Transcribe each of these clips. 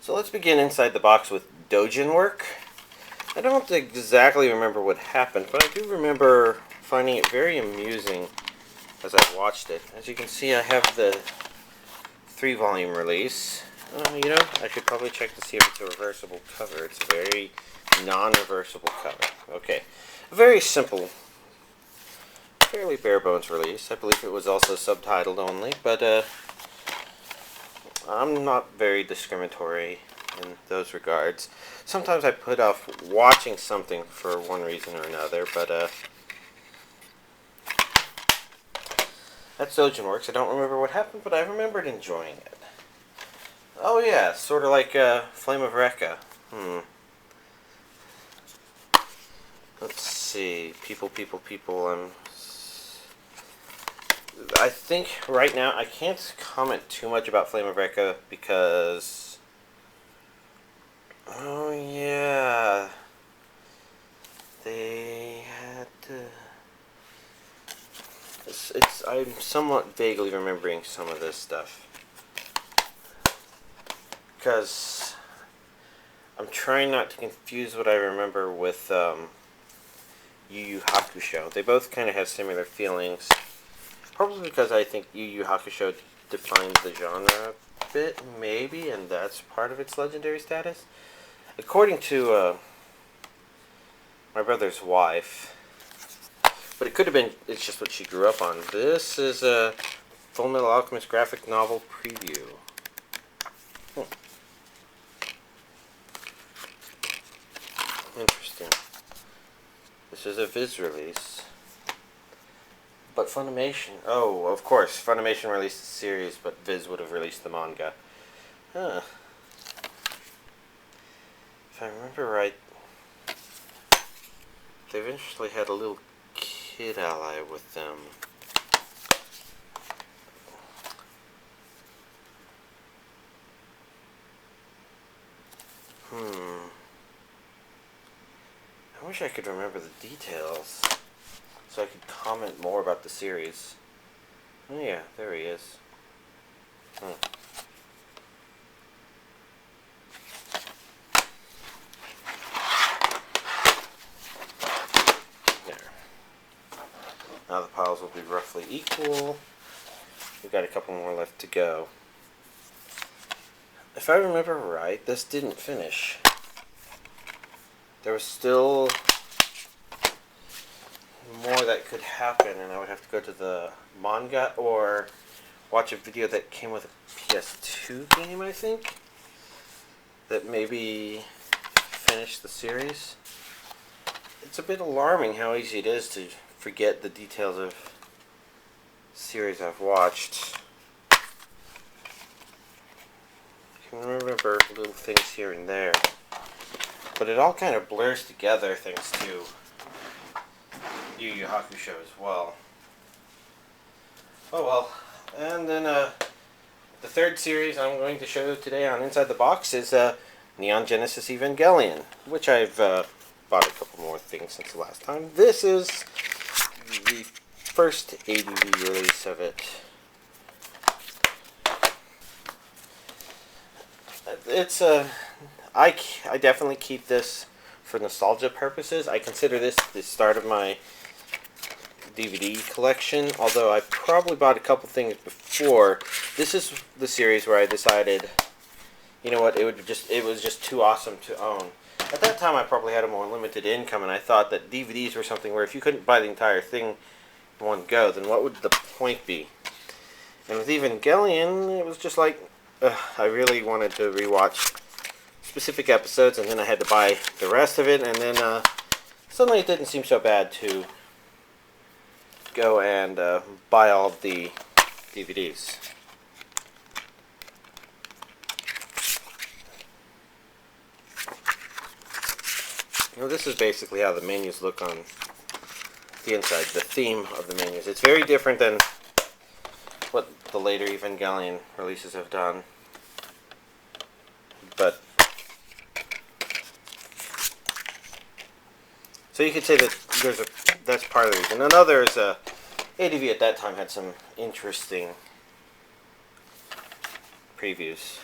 So let's begin inside the box with Dojin Work. I don't exactly remember what happened, but I do remember finding it very amusing as I watched it. As you can see, I have the 3-volume release. I should probably check to see if it's a reversible cover. It's a very non-reversible cover. Okay, a very simple, fairly bare-bones release. I believe it was also subtitled only, but I'm not very discriminatory in those regards. Sometimes I put off watching something for one reason or another, but that's Dojin Works. I don't remember what happened, but I remembered enjoying it. Oh yeah, sort of like Flame of Recca. Let's see. People. I think right now I can't comment too much about Flame of Recca because... Oh yeah. They had to... I'm somewhat vaguely remembering some of this stuff. Because I'm trying not to confuse what I remember with Yu Yu Hakusho. They both kind of have similar feelings. Probably because I think Yu Yu Hakusho defines the genre a bit, maybe, and that's part of its legendary status. According to my brother's wife, but it could have been, it's just what she grew up on. This is a Fullmetal Alchemist graphic novel preview. Interesting. This is a Viz release. But Funimation... Oh, of course. Funimation released the series, but Viz would have released the manga. Huh. If I remember right, they eventually had a little kid ally with them. I wish I could remember the details so I could comment more about the series. Oh yeah, there he is. There. Now the piles will be roughly equal. We've got a couple more left to go. If I remember right, this didn't finish. There was still more that could happen, and I would have to go to the manga or watch a video that came with a PS2 game, I think, that maybe finished the series. It's a bit alarming how easy it is to forget the details of series I've watched. I can remember little things here and there, but it all kind of blurs together thanks to Yu Yu Hakusho as well. Oh well. And then the third series I'm going to show today on Inside the Box is Neon Genesis Evangelion, which I've bought a couple more things since the last time. This is the first ADV release of it. It's I definitely keep this for nostalgia purposes. I consider this the start of my DVD collection, although I probably bought a couple things before. This is the series where I decided, you know what, it was just too awesome to own. At that time I probably had a more limited income, and I thought that DVDs were something where if you couldn't buy the entire thing in one go, then what would the point be? And with Evangelion, it was just like, I really wanted to rewatch specific episodes, and then I had to buy the rest of it, and then suddenly it didn't seem so bad to go and buy all of the DVDs. This is basically how the menus look on the inside, the theme of the menus. It's very different than what the later Evangelion releases have done. But so you could say that that's part of the reason. Another is ADV at that time had some interesting previews.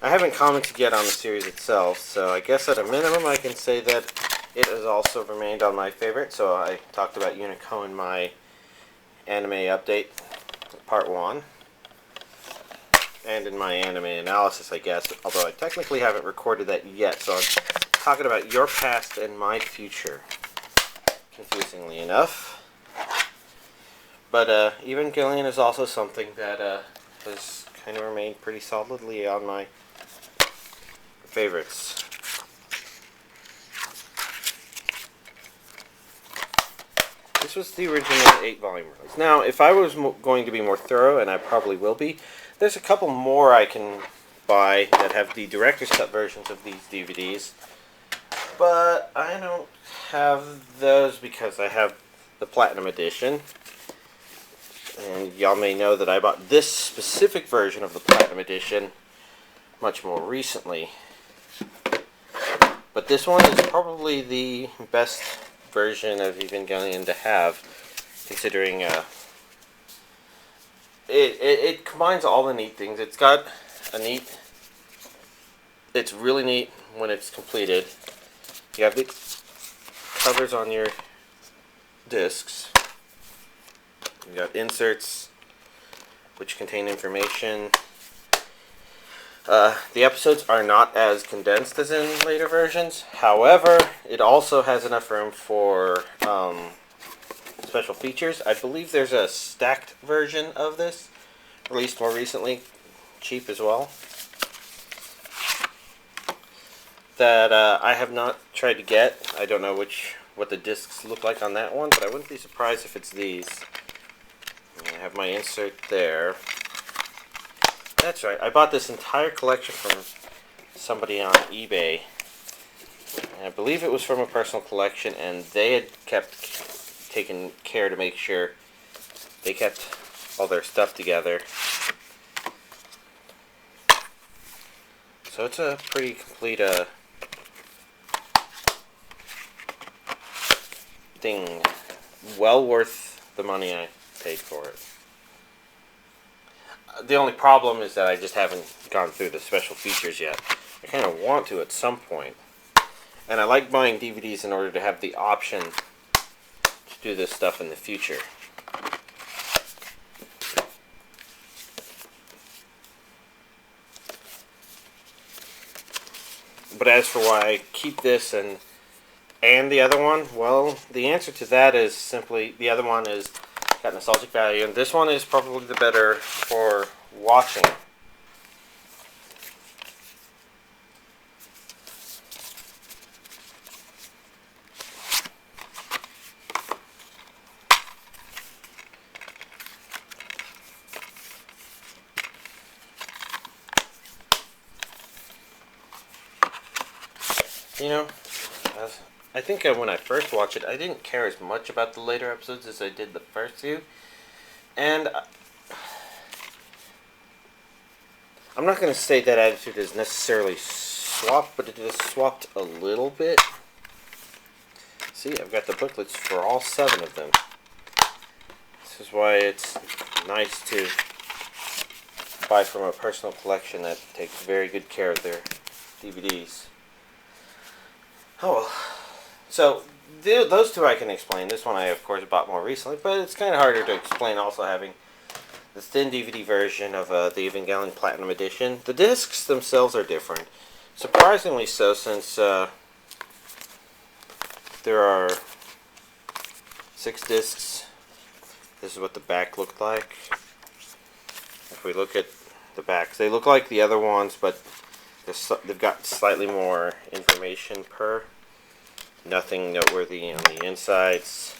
I haven't commented yet on the series itself, so I guess at a minimum I can say that it has also remained on my favorite. So I talked about Unico in my anime update, part 1, and in my anime analysis, I guess, although I technically haven't recorded that yet, so I'm talking about your past and my future, confusingly enough. But Evangelion is also something that has kind of remained pretty solidly on my favorites. This was the original 8-volume release. Now, if I was going to be more thorough, and I probably will be, there's a couple more I can buy that have the director's cut versions of these DVDs. But I don't have those because I have the Platinum Edition. And y'all may know that I bought this specific version of the Platinum Edition much more recently. But this one is probably the best version of Evangelion to have, considering it combines all the neat things. It's got it's really neat when it's completed. You have the covers on your discs. You got inserts which contain information. The episodes are not as condensed as in later versions. However, it also has enough room for special features. I believe there's a stacked version of this, released more recently, cheap as well, that I have not tried to get. I don't know what the discs look like on that one, but I wouldn't be surprised if it's these. I have my insert there. That's right, I bought this entire collection from somebody on eBay. And I believe it was from a personal collection, and they had kept taking care to make sure they kept all their stuff together. So it's a pretty complete thing. Well worth the money I paid for it. The only problem is that I just haven't gone through the special features yet. I kind of want to at some point. And I like buying DVDs in order to have the option to do this stuff in the future. But as for why I keep this and the other one, well, the answer to that is simply the other one is got nostalgic value, and this one is probably the better for watching. You know, I think when I first watched it, I didn't care as much about the later episodes as I did the first few. And I'm not going to say that attitude is necessarily swapped, but it is swapped a little bit. See, I've got the booklets for all 7 of them. This is why it's nice to buy from a personal collection that takes very good care of their DVDs. Oh well. So, those two I can explain. This one I, of course, bought more recently, but it's kind of harder to explain also having the thin DVD version of the Evangelion Platinum Edition. The discs themselves are different. Surprisingly so, since there are 6 discs. This is what the back looked like. If we look at the backs, they look like the other ones, but they've got slightly more information per. Nothing noteworthy on the insides.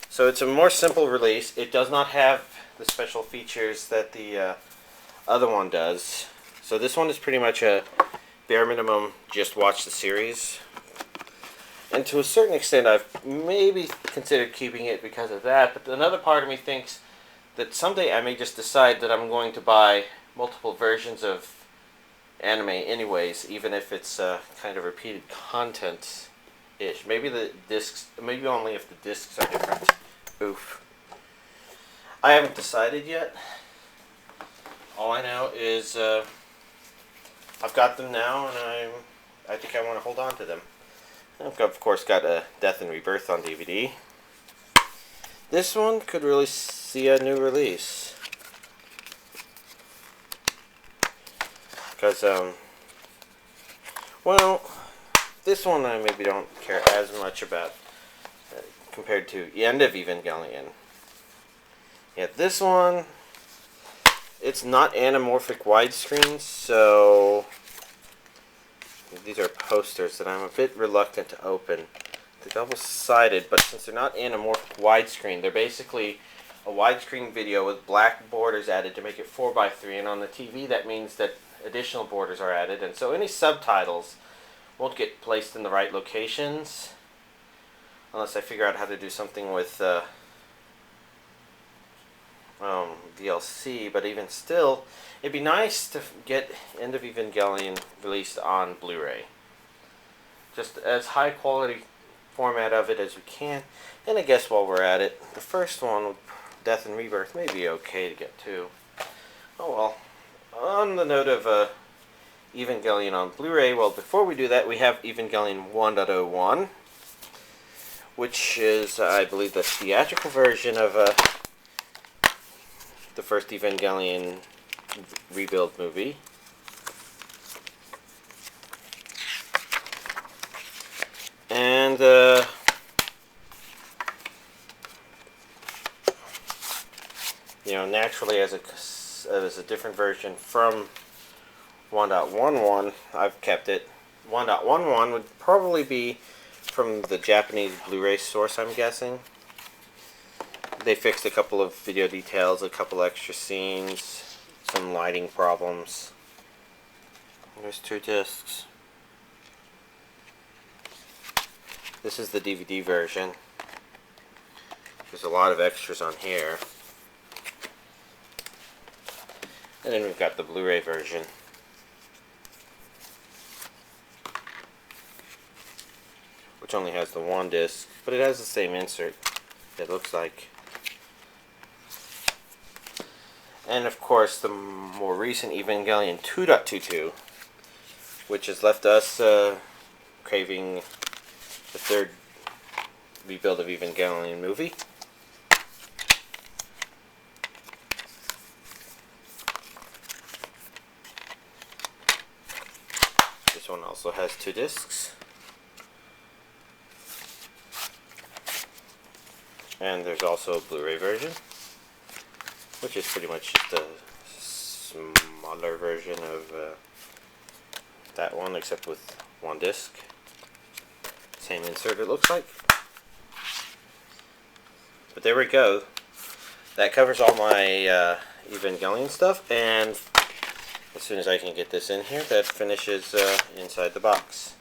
So it's a more simple release. It does not have the special features that the other one does. So this one is pretty much a bare minimum, just watch the series. And to a certain extent, I've maybe considered keeping it because of that. But another part of me thinks that someday I may just decide that I'm going to buy multiple versions of anime anyways, even if it's kind of repeated content. Maybe the discs, maybe only if the discs are different. Oof. I haven't decided yet. All I know is I've got them now, and I think I want to hold on to them. I've of course got a Death and Rebirth on DVD. This one could really see a new release. Because, well, this one I maybe don't care as much about compared to the end of Evangelion. Yeah, this one, it's not anamorphic widescreen, so these are posters that I'm a bit reluctant to open. They're double-sided, but since they're not anamorphic widescreen, they're basically a widescreen video with black borders added to make it 4:3, and on the TV that means that additional borders are added, and so any subtitles won't get placed in the right locations unless I figure out how to do something with DLC. But even still, it'd be nice to get End of Evangelion released on Blu-ray, just as high quality format of it as we can. And I guess while we're at it, the first one, Death and Rebirth, may be okay to get too. Oh well. On the note of Evangelion on Blu-ray, well, before we do that, we have Evangelion 1.01, which is, I believe, the theatrical version of the first Evangelion rebuild movie. And, naturally, as a different version from 1.11, I've kept it. 1.11 would probably be from the Japanese Blu-ray source, I'm guessing. They fixed a couple of video details, a couple extra scenes, some lighting problems. There's 2 discs. This is the DVD version. There's a lot of extras on here. And then we've got the Blu-ray version. Which only has the 1 disc, but it has the same insert, it looks like. And of course the more recent Evangelion 2.22, which has left us craving the 3rd rebuild of Evangelion movie. This one also has 2 discs. And there's also a Blu-ray version, which is pretty much just a smaller version of that one, except with 1 disc. Same insert, it looks like. But there we go. That covers all my Evangelion stuff, and as soon as I can get this in here, that finishes inside the box.